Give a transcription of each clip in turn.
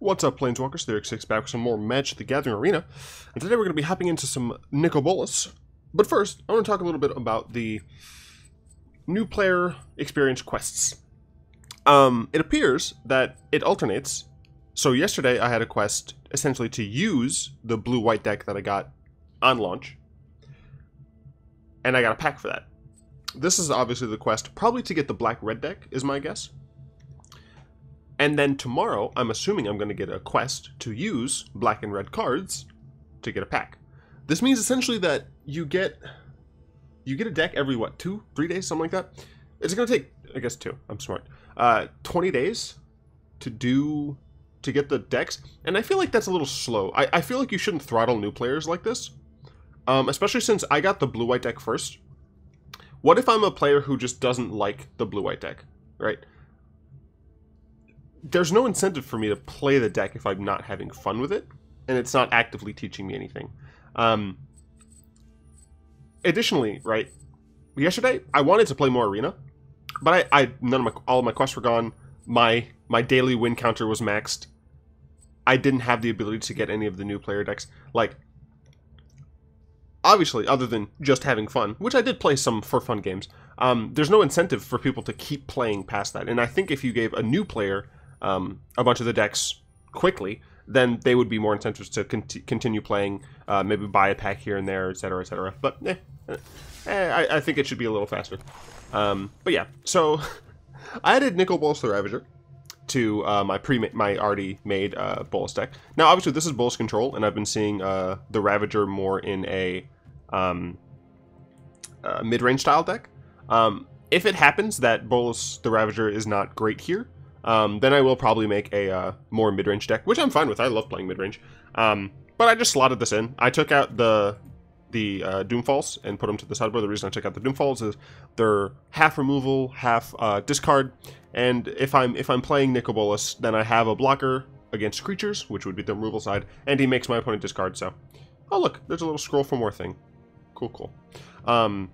What's up, Planeswalkers? ThyrixSyx back with some more Magic the Gathering Arena, and today we're going to be hopping into some Nicol Bolas. But first, I want to talk a little bit about the new player experience quests. It appears that it alternates. So yesterday I had a quest essentially to use the blue-white deck that I got on launch, and I got a pack for that. This is obviously the quest, probably to get the black-red deck, is my guess. And then tomorrow, I'm assuming I'm going to get a quest to use black and red cards to get a pack. This means essentially that you get a deck every, what, 2-3 days, something like that? It's going to take, I guess 2, I'm smart, 20 days to get the decks, and I feel like that's a little slow. I feel like you shouldn't throttle new players like this, especially since I got the blue-white deck first. What if I'm a player who just doesn't like the blue-white deck, right? There's no incentive for me to play the deck if I'm not having fun with it, and it's not actively teaching me anything. Additionally, right, yesterday I wanted to play more Arena, but all of my quests were gone. My daily win counter was maxed. I didn't have the ability to get any of the new player decks. Like, obviously, other than just having fun, which I did play some for fun games, there's no incentive for people to keep playing past that. And I think if you gave a new player a bunch of the decks quickly, then they would be more incentive to continue playing, maybe buy a pack here and there, etc., etc. But I think it should be a little faster. But yeah, so I added Nicol Bolas the Ravager to my already made Bolas deck. Now, obviously, this is Bolas control, and I've been seeing the Ravager more in a mid-range style deck. If it happens that Bolas the Ravager is not great here, then I will probably make a more mid-range deck, which I'm fine with. I love playing mid-range. But I just slotted this in. I took out the Doomfalls and put them to the sideboard. The reason I took out the Doomfalls is they're half removal, half discard. And if I'm playing Nicol Bolas, then I have a blocker against creatures, which would be the removal side, and he makes my opponent discard. So, oh look, there's a little scroll for more thing. Cool. So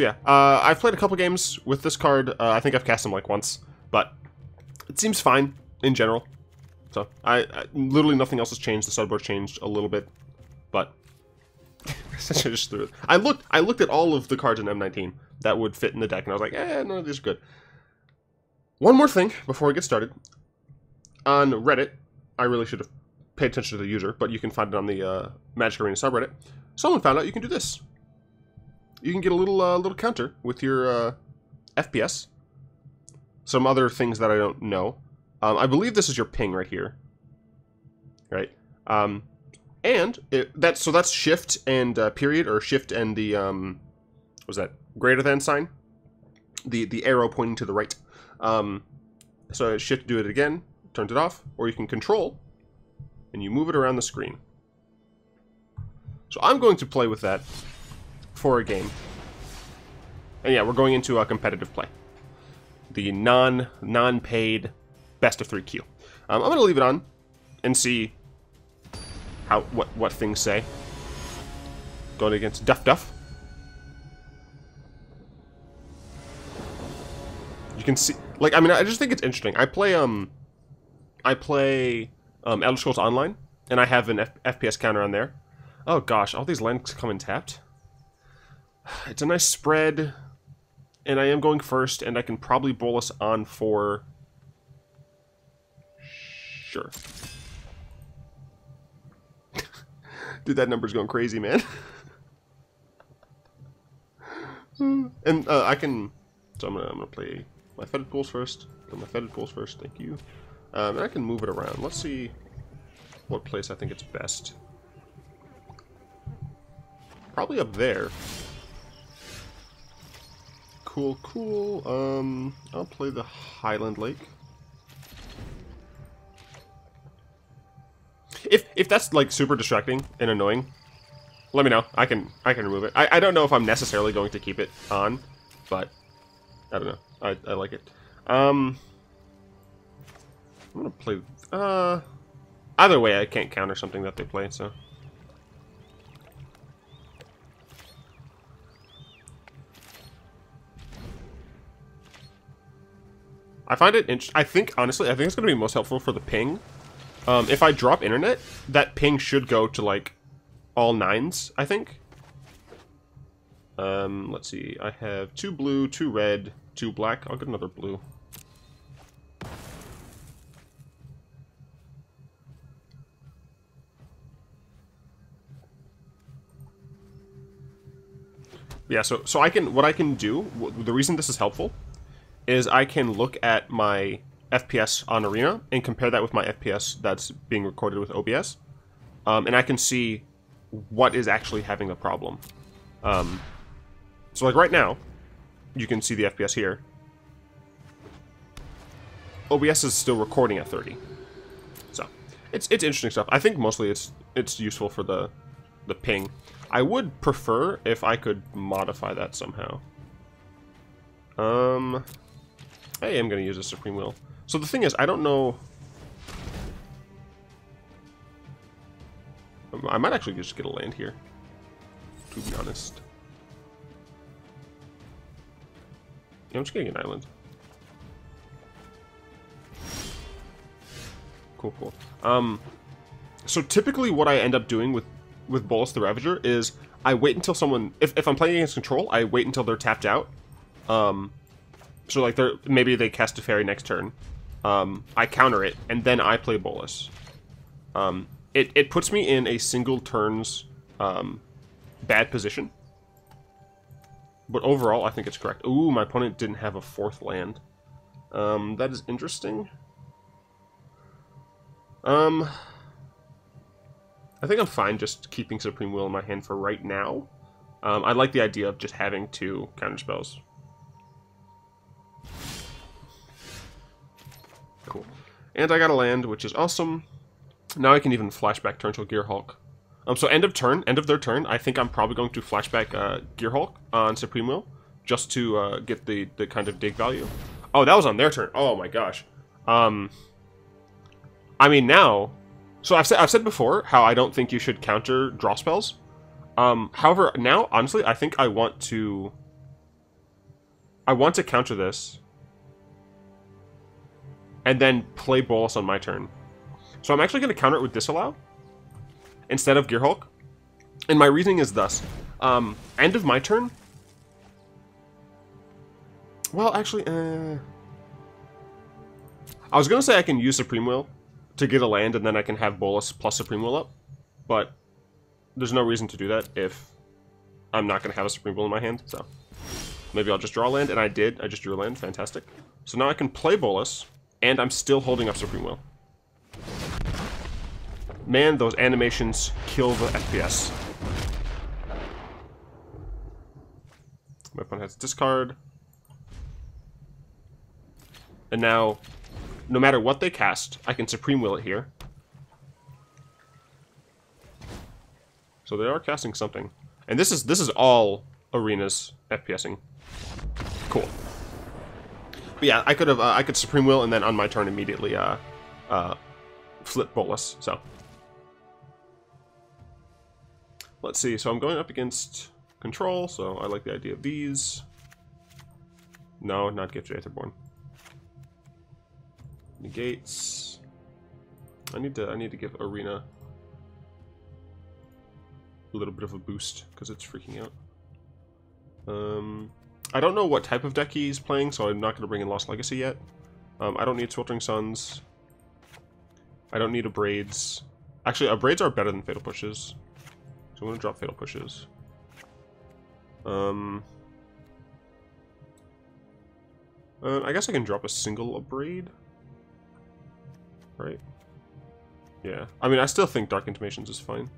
yeah, I've played a couple games with this card. I think I've cast him like once, but it seems fine in general. So I literally nothing else has changed. The sideboard changed a little bit, but essentially just threw it. I looked at all of the cards in M19 that would fit in the deck, and I was like, none of these are good. One more thing before we get started. On Reddit, I really should have paid attention to the user, but you can find it on the Magic Arena subreddit. Someone found out you can do this. You can get a little counter with your FPS. Some other things that I don't know. I believe this is your ping right here. Right? And that's shift and period, or shift and the what was that? Greater than sign. The arrow pointing to the right. So shift to do it again, turns it off, or you can control and you move it around the screen. So I'm going to play with that for a game. And yeah, we're going into a competitive play. The non-paid best of 3 queue. I'm going to leave it on and see what things say. Going against Duff. You can see, like, I mean, I just think it's interesting. I play Elder Scrolls Online, and I have an FPS counter on there. Oh gosh, all these lands come in tapped. It's a nice spread. And I am going first, and I can probably Bolas on for... Sure. Dude, that number's going crazy, man. And I can... So I'm gonna play my Fetid Pools first. My Fetid Pools first, thank you. And I can move it around. Let's see what place I think it's best. Probably up there. Cool. I'll play the Highland Lake. If that's like super distracting and annoying, let me know. I can remove it. I don't know if I'm necessarily going to keep it on, but I don't know. I like it. I'm gonna play. Either way, I can't counter something that they play. So. I find it interesting. I think, honestly, it's going to be most helpful for the ping If I drop internet, that ping should go to, like, all 9s, I think. Let's see. I have 2 blue, 2 red, 2 black. I'll get another blue. Yeah, so I can, what I can do, the reason this is helpful, is I can look at my FPS on Arena and compare that with my FPS that's being recorded with OBS. And I can see what is actually having the problem. So like right now, you can see the FPS here. OBS is still recording at 30. So, it's interesting stuff. I think mostly it's useful for the ping. I would prefer if I could modify that somehow. I am going to use a Supreme Wheel. So the thing is, I don't know... I might actually just get a land here, to be honest. Yeah, I'm just getting an island. Cool, cool. So typically what I end up doing with Bolas the Ravager is I wait until someone... If I'm playing against control, I wait until they're tapped out. So like maybe they cast a fairy next turn. I counter it, and then I play Bolas. It puts me in a single turn's bad position. But overall, I think it's correct. Ooh, my opponent didn't have a 4th land. That is interesting. I think I'm fine just keeping Supreme Will in my hand for right now. I like the idea of just having 2 counterspells. Cool. And I got a land, which is awesome. Now I can even flashback Torrential Gearhulk. So end of their turn, I think I'm probably going to flashback Gearhulk on Supreme Will, just to get the kind of dig value. Oh, that was on their turn. Oh my gosh. I mean now, so I've said before how I don't think you should counter draw spells. However, now honestly, I think I want to counter this, and then play Bolas on my turn. So I'm actually going to counter it with Disallow instead of Gearhulk. And my reasoning is thus. End of my turn. Well, actually, I was going to say I can use Supreme Will to get a land, and then I can have Bolas plus Supreme Will up. But there's no reason to do that if I'm not going to have a Supreme Will in my hand. So maybe I'll just draw a land, and I did. I just drew a land. Fantastic. So now I can play Bolas, and I'm still holding up Supreme Will. Man, those animations kill the FPS. My opponent has discard. And now, no matter what they cast, I can Supreme Will it here. So they are casting something. And this is all Arena's FPSing. Cool. But yeah, I could Supreme Will and then on my turn immediately flip Bolas. So let's see. So I'm going up against control, so I like the idea of these. No, not Gift Aetherborn. Negates. I need to give Arena a little bit of a boost because it's freaking out. I don't know what type of deck he's playing, so I'm not going to bring in Lost Legacy yet. I don't need Sweltering Suns. I don't need Abrades. Actually, Abrades are better than Fatal Pushes. So I'm going to drop Fatal Pushes. I guess I can drop a single Abrade. Right? Yeah. I mean, I still think Dark Intimations is fine.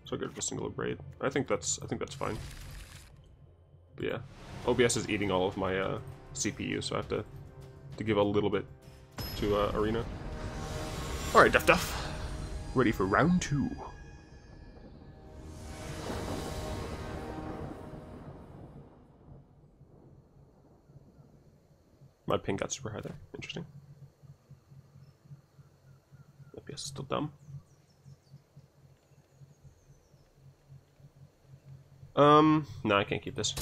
So I'll get a single Abrade. I think that's fine. But yeah. OBS is eating all of my CPU, so I have to give a little bit to Arena. Alright, Duff. Ready for round 2. My ping got super high there. Interesting. OBS is still dumb. No, I can't keep this.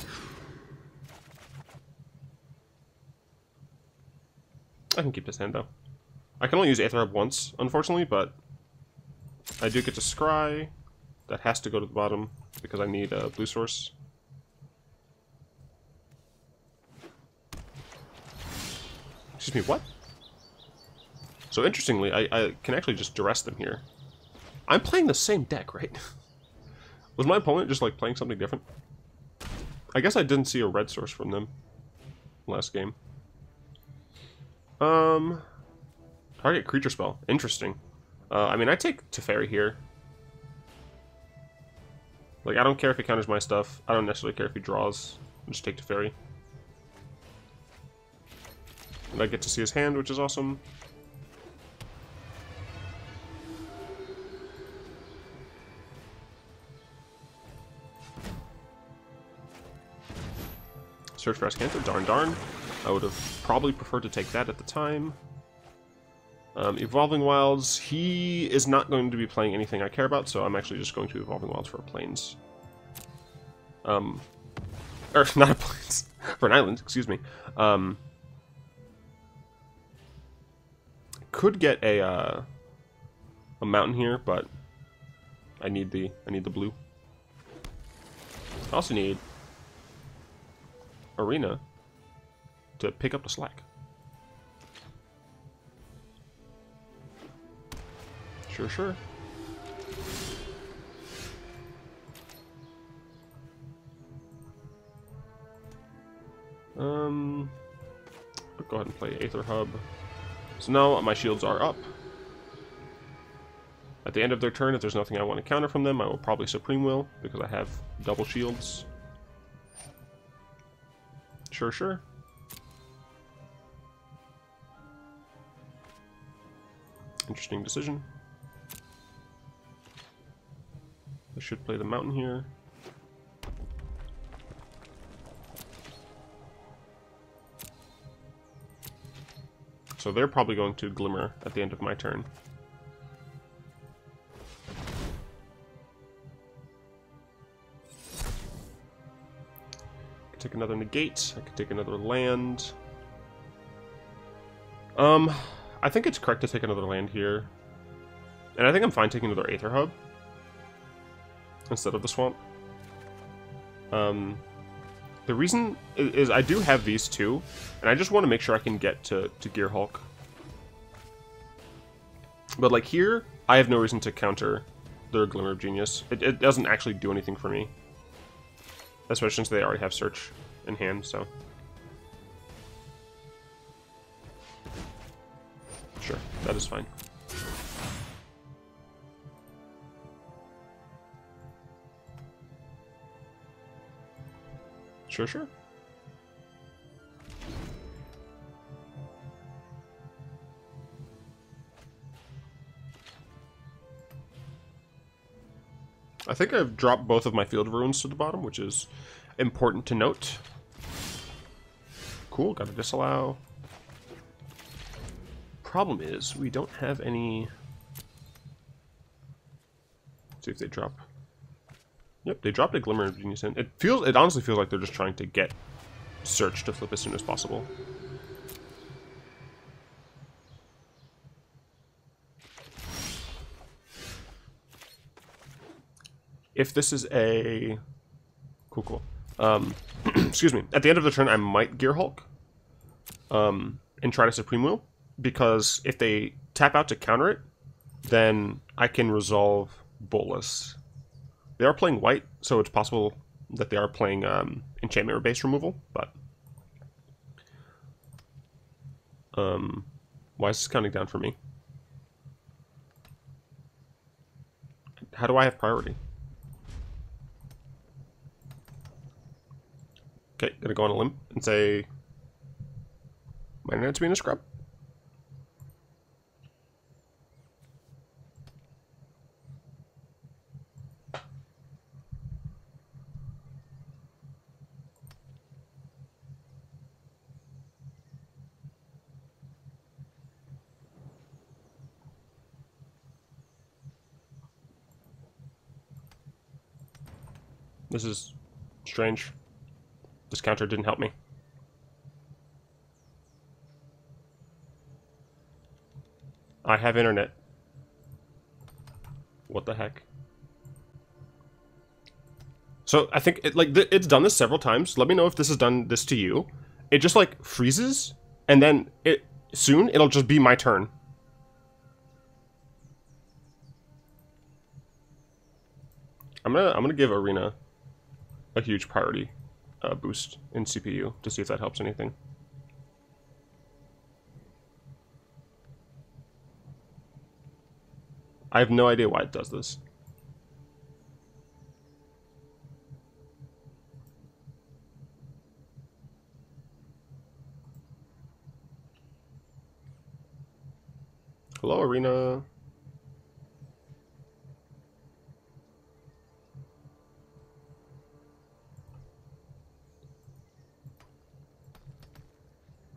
I can keep this hand, though. I can only use Aether Hub once, unfortunately, but I do get to scry. That has to go to the bottom because I need a blue source. Excuse me, what? So interestingly, I can actually just duress them here. I'm playing the same deck, right? Was my opponent just like playing something different? I guess I didn't see a red source from them last game. Target creature spell. Interesting. I mean, I take Teferi here. Like, I don't care if he counters my stuff. I don't necessarily care if he draws. I'll just take Teferi. And I get to see his hand, which is awesome. Search for Ascanto. Darn. I would have probably preferred to take that at the time. Evolving Wilds. He is not going to be playing anything I care about, so I'm actually just going to Evolving Wilds for a Plains. Or, not a Plains. For an island, excuse me. Could get a mountain here, but I need the blue. I also need Arena to pick up the slack. Sure. I'll go ahead and play Aether Hub. So now my shields are up. At the end of their turn, if there's nothing I want to counter from them, I will probably Supreme Will, because I have double shields. Sure. Interesting decision. I should play the mountain here. So they're probably going to Glimmer at the end of my turn. Take another negate. I could take another land. I think it's correct to take another land here. And I think I'm fine taking another Aether Hub instead of the swamp. The reason is I do have these two, and I just want to make sure I can get to Gear Hulk. But like here, I have no reason to counter their Glimmer of Genius. It doesn't actually do anything for me. Especially since they already have Search in hand, so. Sure, that is fine. Sure. I think I've dropped both of my field runes to the bottom, which is important to note. Cool, got a disallow. Problem is, we don't have any... Let's see if they drop. Yep, they dropped a Glimmer of Genius in. It honestly feels like they're just trying to get Search to flip as soon as possible. If this is a... Cool. Excuse me. At the end of the turn, I might Gear Hulk. And try to Supreme Will. Because if they tap out to counter it, then I can resolve Bolus. They are playing white, so it's possible that they are playing enchantment or base removal, but... why is this counting down for me? How do I have priority? Okay, gonna go on a limb and say... Might need to be in a scrub. This is strange. This counter didn't help me. I have internet. What the heck? So I think it's done this several times. Let me know if this has done this to you. It just like freezes, and then soon it'll just be my turn. I'm gonna give Arena a huge priority boost in CPU to see if that helps anything. I have no idea why it does this. Hello, Arena.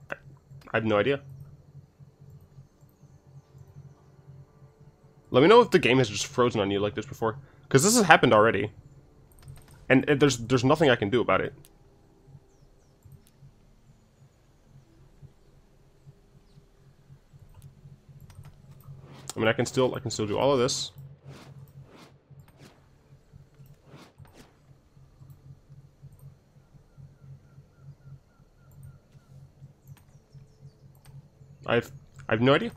I have no idea. Let me know if the game has just frozen on you like this before, because this has happened already, and there's nothing I can do about it. I mean, I can still do all of this. I have no idea.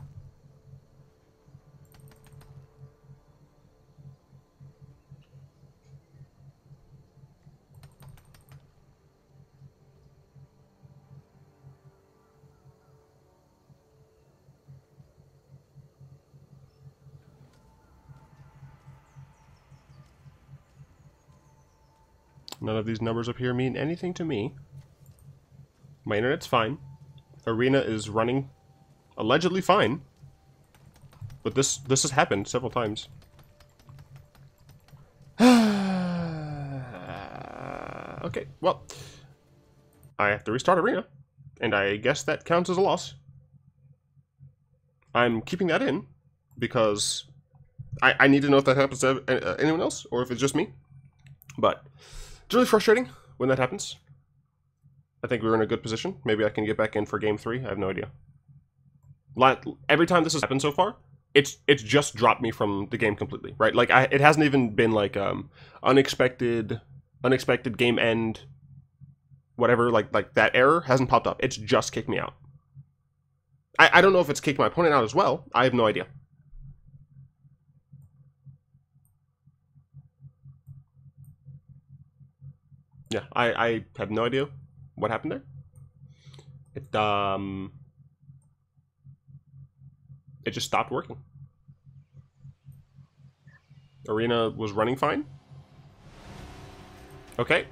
None of these numbers up here mean anything to me. My internet's fine. Arena is running allegedly fine. But this has happened several times. Okay, well, I have to restart Arena, and I guess that counts as a loss. I'm keeping that in because I need to know if that happens to anyone else or if it's just me. But it's really frustrating when that happens. I think we were in a good position. Maybe I can get back in for game 3. I have no idea. Every time this has happened so far, it's just dropped me from the game completely, right? Like it hasn't even been like unexpected game end, whatever. Like that error hasn't popped up. It's just kicked me out. I don't know if it's kicked my opponent out as well. I have no idea. Yeah, I have no idea what happened there. It just stopped working. Arena was running fine. Okay.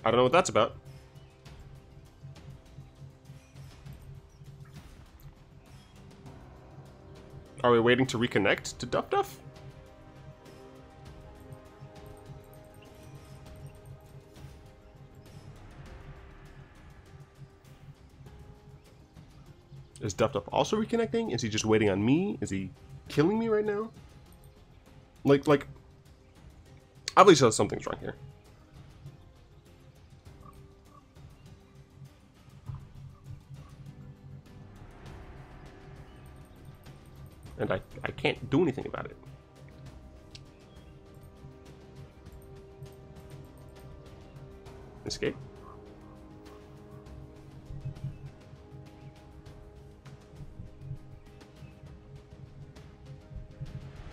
I don't know what that's about. Are we waiting to reconnect to Duff Duff? Is Duff Duff also reconnecting? Is he just waiting on me? Is he killing me right now? Like, obviously something's wrong here. And I can't do anything about it. Escape.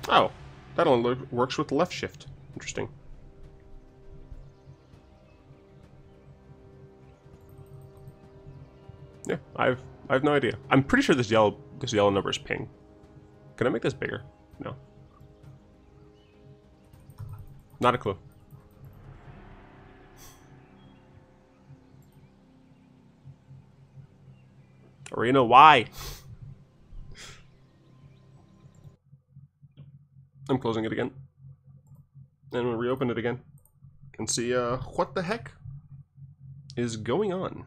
Oh, that only works with the left shift. Interesting. Yeah, I have no idea. I'm pretty sure this yellow number is ping. Can I make this bigger? No. Not a clue. Arena, why? I'm closing it again. And we'll reopen it again. And see what the heck is going on.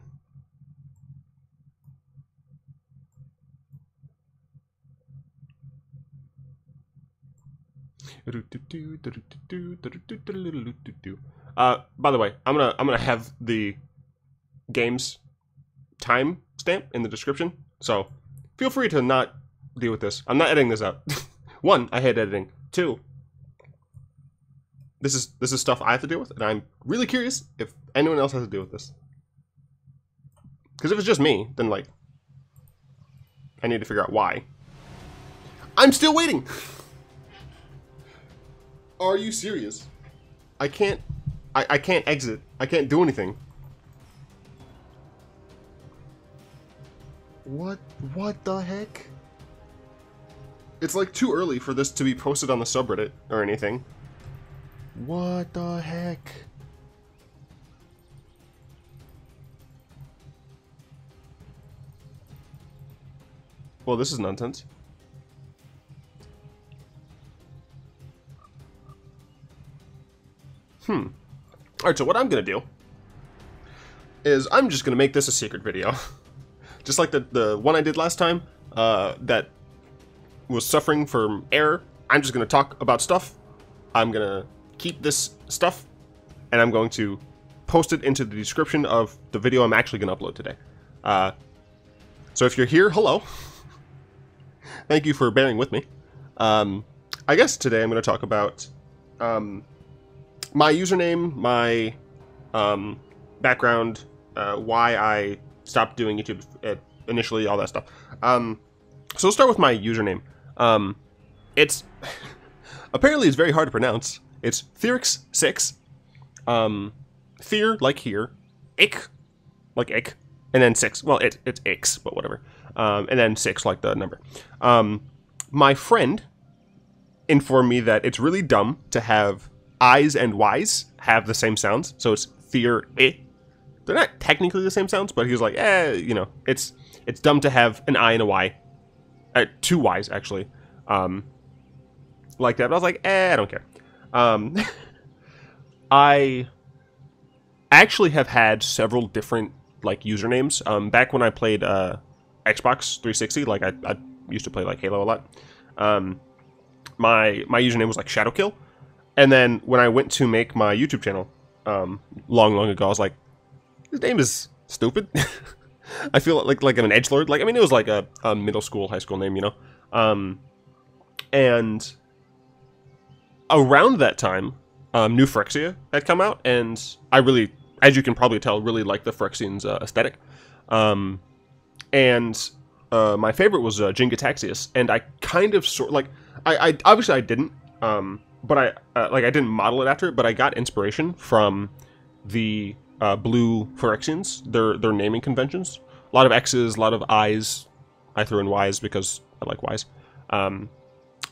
By the way, I'm gonna have the game's time stamp in the description, so feel free to not deal with this. I'm not editing this out. One, I hate editing. Two, this is stuff I have to deal with, and I'm really curious if anyone else has to deal with this. Because if it's just me, then like, I need to figure out why. I'm still waiting. Are you serious? I can't exit. I can't do anything. What the heck? It's like too early for this to be posted on the subreddit or anything. What the heck? Well, this is nonsense. Alright, so what I'm gonna do is I'm just gonna make this a secret video. Just like the one I did last time, that was suffering from error. I'm just gonna talk about stuff. I'm gonna keep this stuff, and I'm going to post it into the description of the video I'm actually gonna upload today. So if you're here, hello. Thank you for bearing with me. I guess today I'm gonna talk about my username, my background, why I stopped doing YouTube initially, all that stuff. So we'll start with my username. It's apparently it's very hard to pronounce. It's ThyrixSyx. Fear like here, ick like ick, and then six. Well, it's ix, but whatever. And then 6 like the number. My friend informed me that it's really dumb to have I's and Y's have the same sounds, so it's fear it. They're not technically the same sounds, but he was like, you know, it's dumb to have an I and a Y, 2 Y's actually, like that. But I was like, I don't care. I actually have had several different like usernames. Back when I played Xbox 360, like I used to play like Halo a lot. My username was like Shadowkill. And then when I went to make my YouTube channel, long ago, I was like, this name is stupid. I feel like I'm an edgelord. Like, I mean, it was like a middle school, high school name, you know? And around that time, New Phyrexia had come out, and I really, as you can probably tell, really like the Phyrexian's aesthetic. And my favorite was Jingataxius, and I kind of I obviously I didn't, but I didn't model it after it, but I got inspiration from the blue Phyrexians, their naming conventions. A lot of X's, a lot of I's. I threw in Y's because I like Y's. A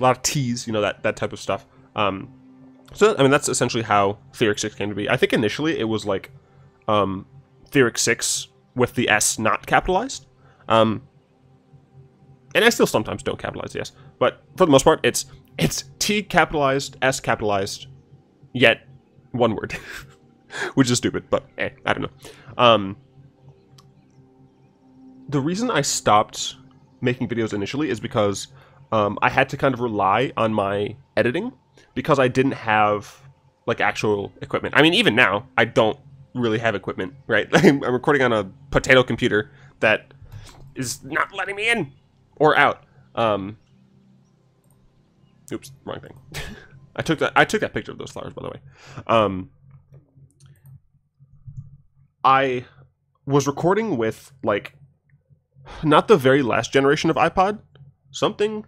lot of T's, you know, that type of stuff. So, I mean, that's essentially how ThyrixSyx came to be. I think initially it was like ThyrixSyx with the S not capitalized. And I still sometimes don't capitalize the S. But for the most part, it's T capitalized, S capitalized, yet one word. Which is stupid, but I don't know. The reason I stopped making videos initially is because I had to kind of rely on my editing because I didn't have like actual equipment. I mean, even now, I don't really have equipment, right? I'm recording on a potato computer that is not letting me in or out. Oops, wrong thing. I took that picture of those flowers, by the way. I was recording with like not the very last generation of iPod. Something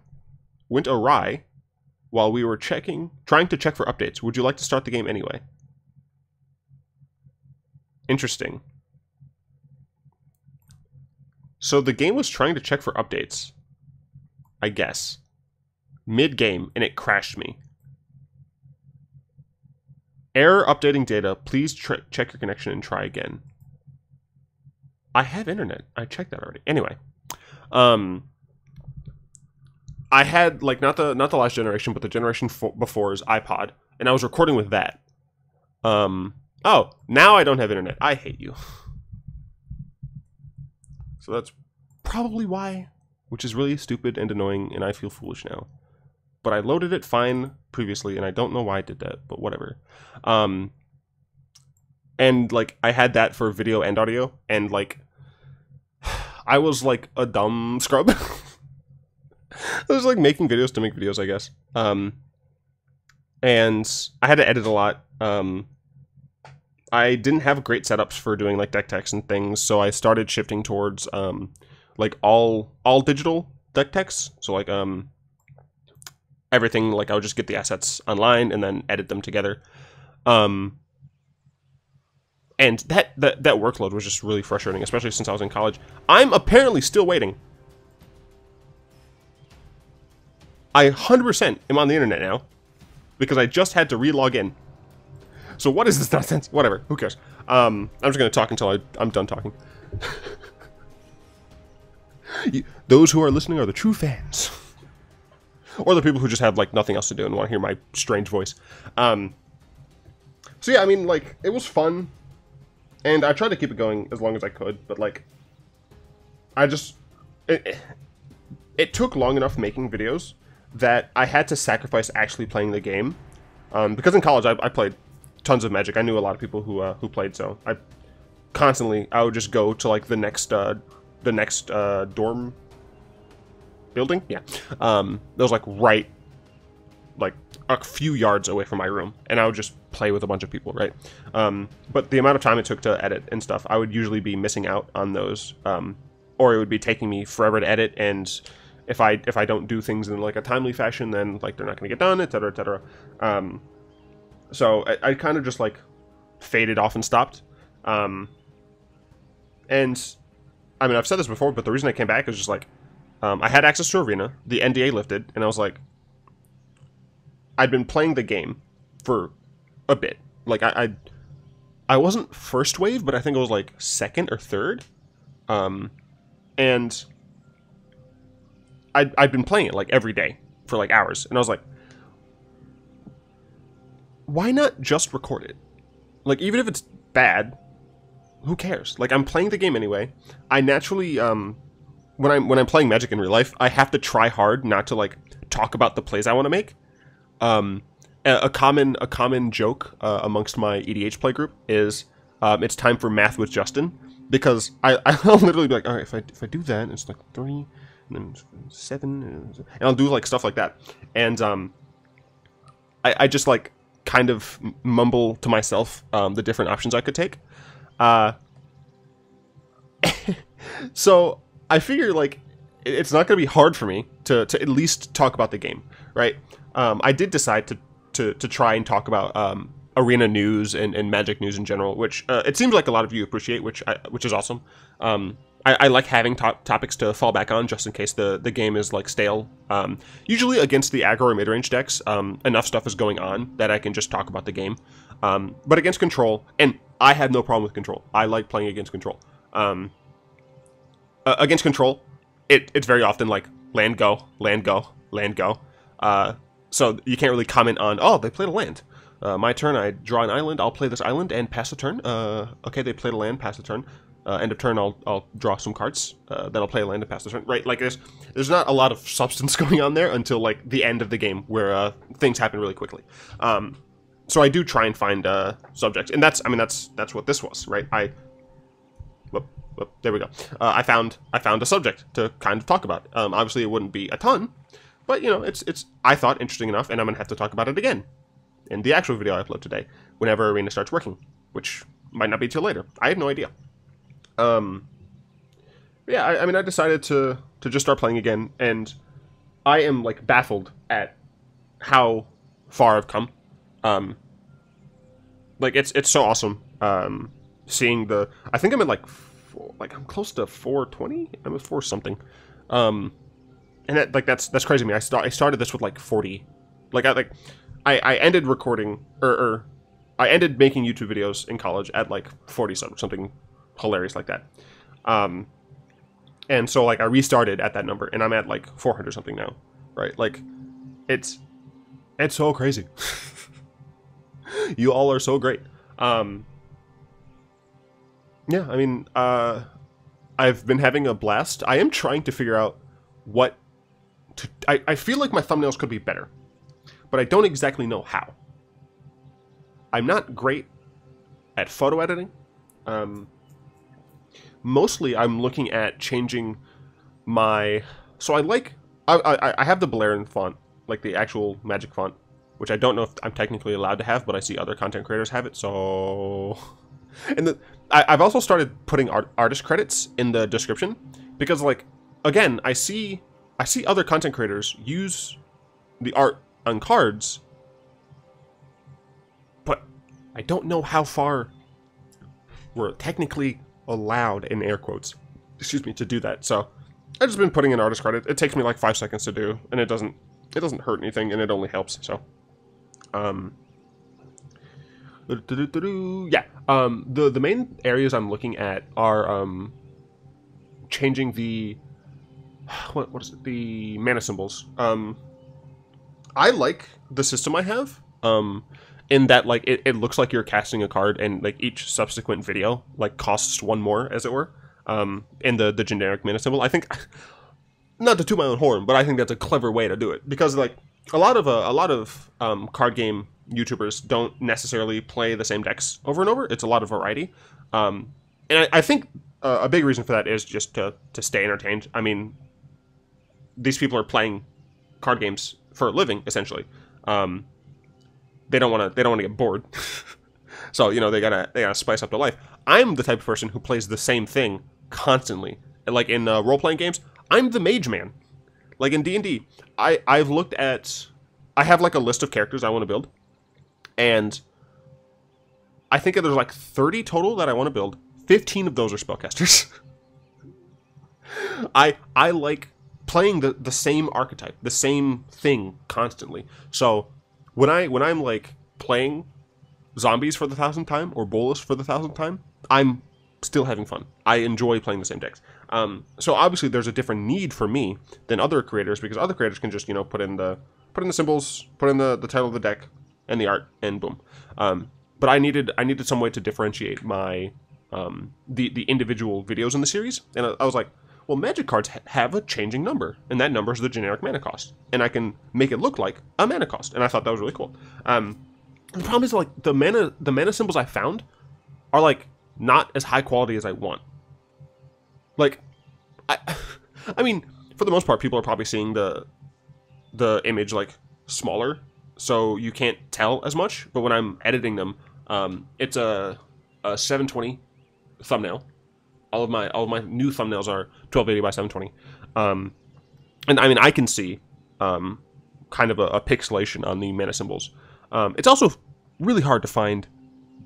went awry while we were trying to check for updates. Would you like to start the game anyway? Interesting. So the game was trying to check for updates, I guess, mid-game, and it crashed me. Error updating data. Please check your connection and try again. I have internet. I checked that already. Anyway, I had like not the last generation, but the generation before's iPod, and I was recording with that. Oh, now I don't have internet. I hate you. So that's probably why, which is really stupid and annoying, and I feel foolish now. But I loaded it fine previously, and I don't know why I did that, but whatever. And like I had that for video and audio, and like I was like a dumb scrub. I was like making videos to make videos, I guess. And I had to edit a lot. I didn't have great setups for doing like deck techs and things, so I started shifting towards like all digital deck techs. So like everything, like I would just get the assets online and then edit them together. And that workload was just really frustrating, especially since I was in college. I'm apparently still waiting. I 100% am on the internet now because I just had to re-log in. So what is this nonsense? Whatever, who cares? I'm just going to talk until I'm done talking. Those who are listening are the true fans. Or the people who just have, like, nothing else to do and want to hear my strange voice. So yeah, I mean, like, it was fun. And I tried to keep it going as long as I could, but, like, I just... It took long enough making videos that I had to sacrifice actually playing the game. Because in college, I played tons of Magic. I knew a lot of people who played, so I would just go to, like, the next dorm building. Yeah. That was, like, right, like, a few yards away from my room, and I would just play with a bunch of people, right? But the amount of time it took to edit and stuff, I would usually be missing out on those, or it would be taking me forever to edit, and if I don't do things in, like, a timely fashion, then, like, they're not going to get done, etc., etc. So I kind of just, like, faded off and stopped. And, I mean, I've said this before, but the reason I came back is just, like, I had access to Arena, the NDA lifted, and I was like, I'd been playing the game for a bit. Like, I wasn't first wave, but I think it was, like, second or third. And I'd been playing it, like, every day for, like, hours. And I was like, why not just record it? Like, even if it's bad, who cares? Like, I'm playing the game anyway. I naturally, when I'm playing Magic in real life, I have to try hard not to, like, talk about the plays I want to make. A common joke amongst my EDH play group is it's time for math with Justin, because I'll literally be like, all right, if I do that, it's like 3, and then 7, and I'll do, like, stuff like that, and I just, like, kind of mumble to myself the different options I could take. So I figure, like, it's not going to be hard for me to at least talk about the game, right? I did decide to try and talk about arena news and Magic news in general, which it seems like a lot of you appreciate, which is awesome. I like having topics to fall back on just in case the game is, like, stale. Usually against the aggro or mid-range decks, enough stuff is going on that I can just talk about the game. But against Control, and I have no problem with Control. I like playing against Control. Against Control, it's very often, like, land go, land go, land go. So you can't really comment on, oh, they played a land. My turn, I draw an island, I'll play this island and pass the turn. Okay, they played a land, pass the turn. End of turn, I'll draw some cards. Then I'll play a land and pass the turn. Right, like, there's not a lot of substance going on there until, like, the end of the game, where things happen really quickly. So I do try and find subjects, and that's what this was, right? There we go. I found a subject to kind of talk about. Obviously, it wouldn't be a ton, but, you know, it's I thought interesting enough, and I'm gonna have to talk about it again in the actual video I upload today, whenever Arena starts working, which might not be till later. I have no idea. Yeah, I mean, I decided to just start playing again, and I am, like, baffled at how far I've come. Like, it's so awesome. Seeing I think I'm at, like, I'm close to 420. I'm at 4 something. And that's crazy to me. I started this with, like, 40. I ended recording or I ended making YouTube videos in college at, like, 40 something hilarious like that. And so, like, I restarted at that number, and I'm at, like, 400 something now, right? Like, it's so crazy. You all are so great. Yeah, I mean, I've been having a blast. I am trying to figure out what I feel like my thumbnails could be better, but I don't exactly know how. I'm not great at photo editing. Mostly I'm looking at changing my... So I like I have the Balerian font, like the actual Magic font, which I don't know if I'm technically allowed to have, but I see other content creators have it, so... And I've also started putting artist credits in the description, because, like, again, I see other content creators use the art on cards, but I don't know how far we're technically allowed, in air quotes, excuse me, to do that. So I've just been putting in artist credit. It takes me like 5 seconds to do, and it doesn't hurt anything, and it only helps. So yeah, the main areas I'm looking at are changing the what is it, the mana symbols. I like the system I have, in that, like, it looks like you're casting a card, and, like, each subsequent video, like, costs one more, as it were, in the generic mana symbol. I think, not to toot my own horn, but I think that's a clever way to do it, because, like, a lot of card game YouTubers don't necessarily play the same decks over and over. It's a lot of variety, and I think a big reason for that is just to stay entertained. I mean, these people are playing card games for a living, essentially. They don't want to get bored. So, you know, they gotta spice up their life. I'm the type of person who plays the same thing constantly. Like in role-playing games, I'm the mage man. Like in D&D, I've looked at... I have like a list of characters I want to build, and I think there's like 30 total that I want to build. 15 of those are spellcasters. I like playing the same archetype, the same thing constantly. So when I'm like playing zombies for the 1,000th time, or Bolas for the 1,000th time, I'm still having fun. I enjoy playing the same decks. So obviously there's a different need for me than other creators, because other creators can just, you know, put in the symbols, put in the title of the deck and the art, and boom. But I needed some way to differentiate my the individual videos in the series, and I was like, well, Magic cards have a changing number, and that number is the generic mana cost, and I can make it look like a mana cost, and I thought that was really cool. The problem is, like, the mana symbols I found are, like, not as high quality as I want. Like, I mean, for the most part, people are probably seeing the image, like, smaller, so you can't tell as much. But when I'm editing them, it's a 720 thumbnail. All of my new thumbnails are 1280 by 720, and I mean, I can see kind of a pixelation on the mana symbols. It's also really hard to find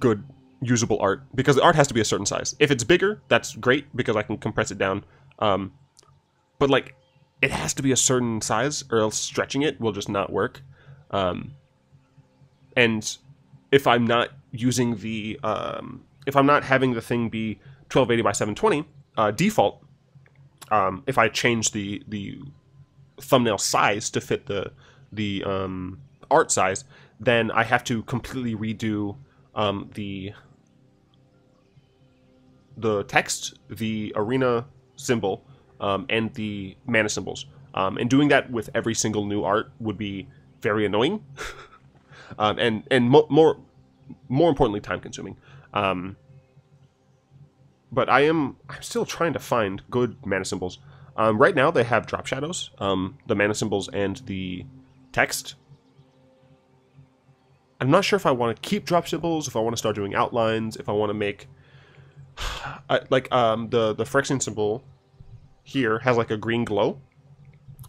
good usable art, because the art has to be a certain size. If it's bigger, that's great, because I can compress it down. But, like, it has to be a certain size, or else stretching it will just not work. And if I'm not using the if I'm not having the thing be 1280 by 720 default, if I change the thumbnail size to fit the art size, then I have to completely redo the text, the arena symbol, and the mana symbols. And doing that with every single new art would be very annoying, and more importantly, time consuming. But I'm still trying to find good mana symbols. Right now they have drop shadows, the mana symbols and the text. I'm not sure if I want to keep drop symbols, if I want to start doing outlines, if I want to make like the Phyrexian symbol here has like a green glow.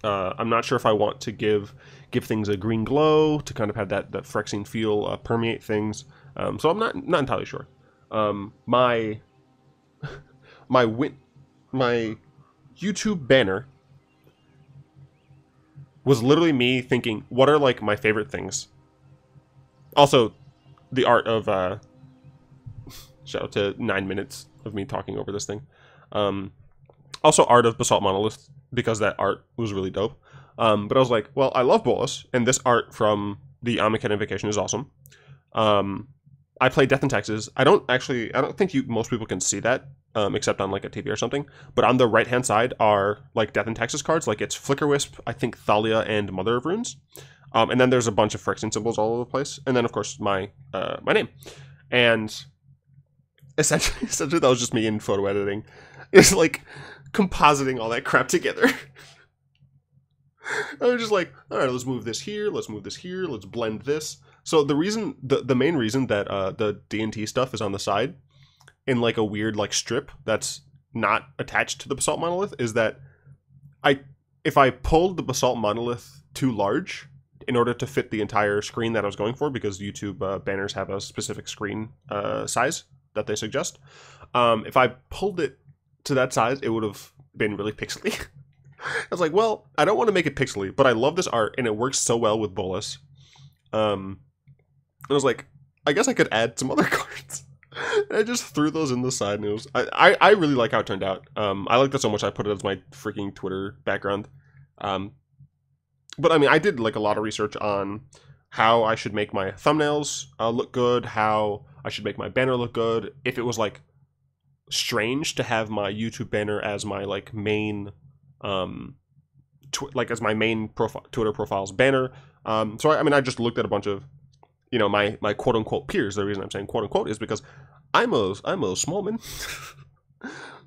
I'm not sure if I want to give things a green glow to kind of have that Phyrexian feel permeate things. So I'm not entirely sure. My YouTube banner was literally me thinking, what are like my favorite things? Also, the art of shout out to 9 minutes of me talking over this thing. Also, art of Basalt Monolith, because that art was really dope. But I was like, well, I love Bolas, and this art from the Amonkhet Invocation is awesome. I play Death in Texas. I don't think most people can see that, except on like a TV or something. But on the right hand side are like Death in Texas cards, like it's Flicker Wisp, I think Thalia, and Mother of Runes. And then there's a bunch of Phyrexian symbols all over the place, and then of course my name. And essentially that was just me in photo editing. It's like compositing all that crap together. I was just like, all right, let's move this here, let's move this here, let's blend this. So the reason, the main reason that the D&T stuff is on the side in like a weird like strip that's not attached to the basalt monolith is that if I pulled the basalt monolith too large in order to fit the entire screen that I was going for, because YouTube banners have a specific screen size that they suggest, if I pulled it to that size, it would have been really pixely. I was like, well, I don't want to make it pixely, but I love this art and it works so well with Bolas. I was like, I guess I could add some other cards. And I just threw those in the side, and it was, I really like how it turned out. I liked it so much I put it as my freaking Twitter background. But I mean, I did like a lot of research on how I should make my thumbnails look good, how I should make my banner look good. If it was like strange to have my YouTube banner as my like main, as my main Twitter profile's banner. So I mean, I just looked at a bunch of, you know, my quote unquote peers. The reason I'm saying quote unquote is because I'm a small man.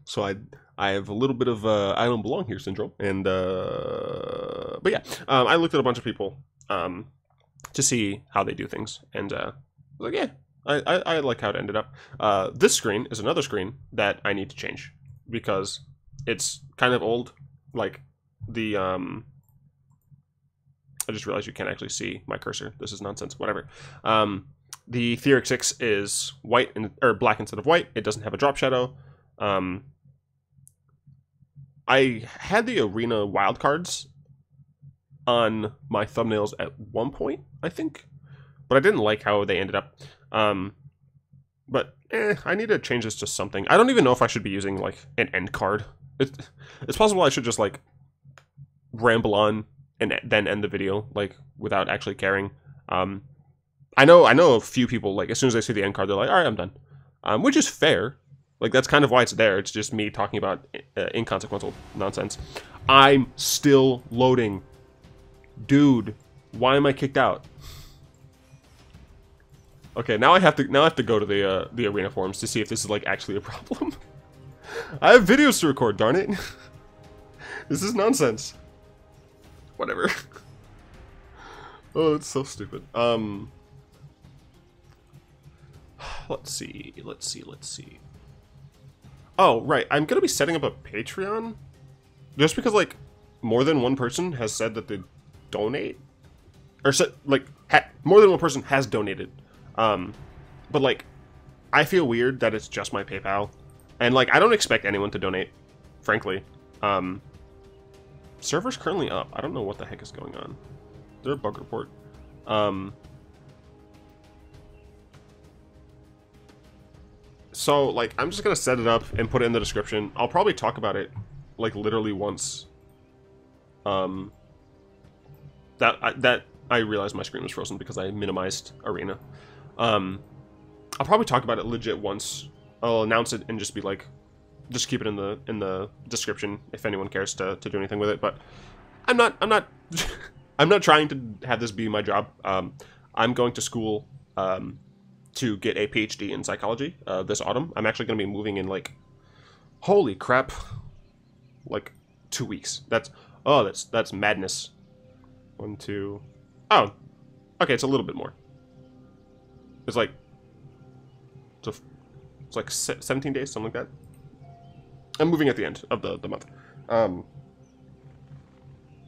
So I have a little bit of I don't belong here syndrome, and but yeah, I looked at a bunch of people to see how they do things, and I was like, yeah, I like how it ended up. This screen is another screen that I need to change because it's kind of old. Like the I just realized you can't actually see my cursor. This is nonsense. Whatever. The ThyrixSyx is white or black instead of white. It doesn't have a drop shadow. I had the arena wildcards on my thumbnails at one point, I think, but I didn't like how they ended up. But I need to change this to something. I don't even know if I should be using like an end card. It's possible I should just like ramble on and then end the video like without actually caring. I know a few people, like as soon as they see the end card, they're like, all right, I'm done, which is fair. Like, that's kind of why it's there. It's just me talking about inconsequential nonsense. I'm still loading. Dude, why am I kicked out? Okay, now I have to go to the arena forums to see if this is like actually a problem. I have videos to record, darn it. This is nonsense. Whatever. Oh, it's so stupid. Let's see. Oh, right. I'm going to be setting up a Patreon just because, like, more than one person has said that they donate. Or, more than one person has donated. But, like, I feel weird that it's just my PayPal. And, like, I don't expect anyone to donate, frankly. Server's currently up. I don't know what the heck is going on. Is there a bug report? So, like, I'm just gonna set it up and put it in the description. I'll probably talk about it, like, literally once. That I realized my screen was frozen because I minimized Arena. I'll probably talk about it legit once. I'll announce it and just be like, just keep it in the description if anyone cares to do anything with it. But I'm not I'm not trying to have this be my job. I'm going to school. To get a PhD in psychology this autumn. I'm actually going to be moving in, like, holy crap, like 2 weeks. That's madness. 1, 2, oh, okay, it's a little bit more. It's like 17 days, something like that. I'm moving at the end of the month.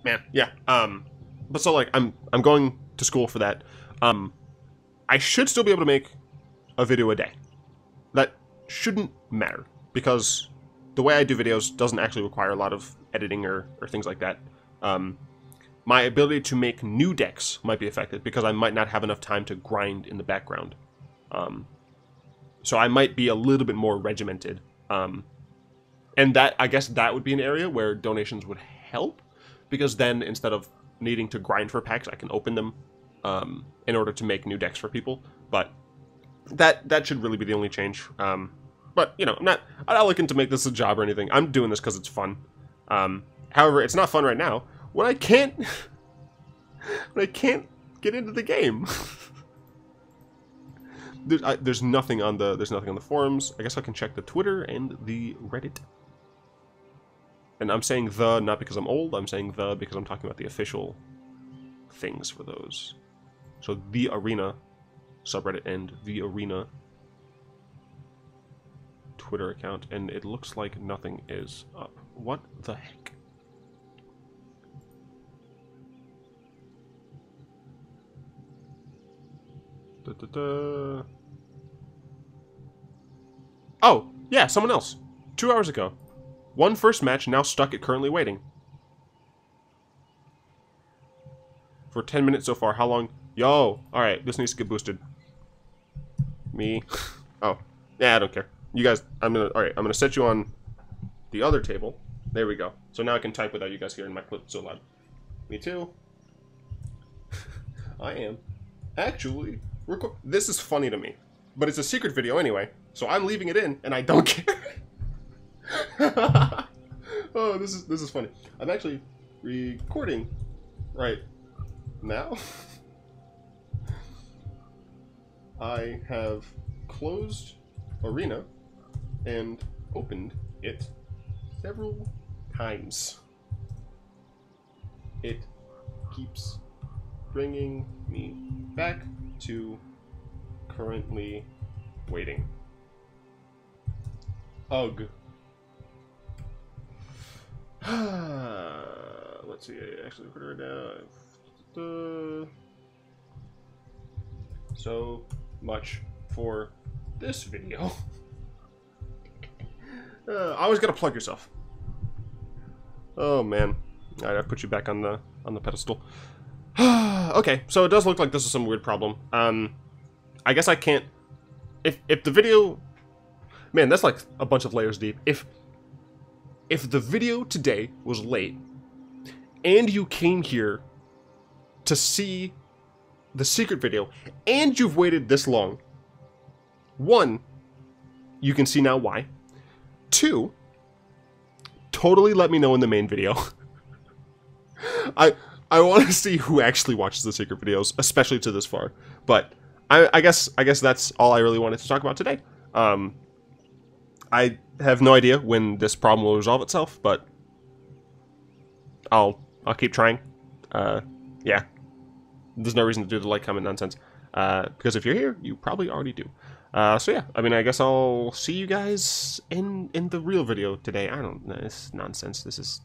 Man, yeah. But so, like, I'm going to school for that. I should still be able to make a video a day. That shouldn't matter, because the way I do videos doesn't actually require a lot of editing or things like that. My ability to make new decks might be affected, because I might not have enough time to grind in the background. So I might be a little bit more regimented. And that, I guess that would be an area where donations would help, because then instead of needing to grind for packs, I can open them in order to make new decks for people. But that should really be the only change. But, you know, I'm not looking to make this a job or anything. I'm doing this because it's fun. However, it's not fun right now when I can't get into the game. There's nothing on the forums. I guess I can check the Twitter and the Reddit. And I'm saying the not because I'm old. I'm saying the because I'm talking about the official things for those. So the Arena subreddit and the Arena Twitter account, and it looks like nothing is up. What the heck? Oh, yeah, someone else. 2 hours ago. One first match, now stuck at currently waiting. For 10 minutes so far. How long? Yo! Alright, this needs to get boosted. Me. Oh. Yeah, I don't care. You guys, alright, I'm gonna set you on the other table. There we go. So now I can type without you guys hearing my clip so loud. Me too. I am actually this is funny to me, but it's a secret video anyway, so I'm leaving it in, and I don't care. Oh, this is funny. I'm actually recording right now. I have closed Arena and opened it several times. It keeps bringing me back to currently waiting. Ugh. Let's see, I actually put her down. So much for this video. Always gotta plug yourself. Oh man. Alright, I put you back on the pedestal. Okay, so it does look like this is some weird problem. I guess I can't... If the video... Man, that's like a bunch of layers deep. If the video today was late, and you came here to see the secret video, and you've waited this long, 1, you can see now why. 2, totally let me know in the main video. I want to see who actually watches the secret videos, especially to this far. But I guess that's all I really wanted to talk about today. I have no idea when this problem will resolve itself, but I'll keep trying. Yeah, there's no reason to do the like, comment nonsense, because if you're here, you probably already do. So yeah, I mean, I guess I'll see you guys in the real video today. I don't know, it's nonsense. This is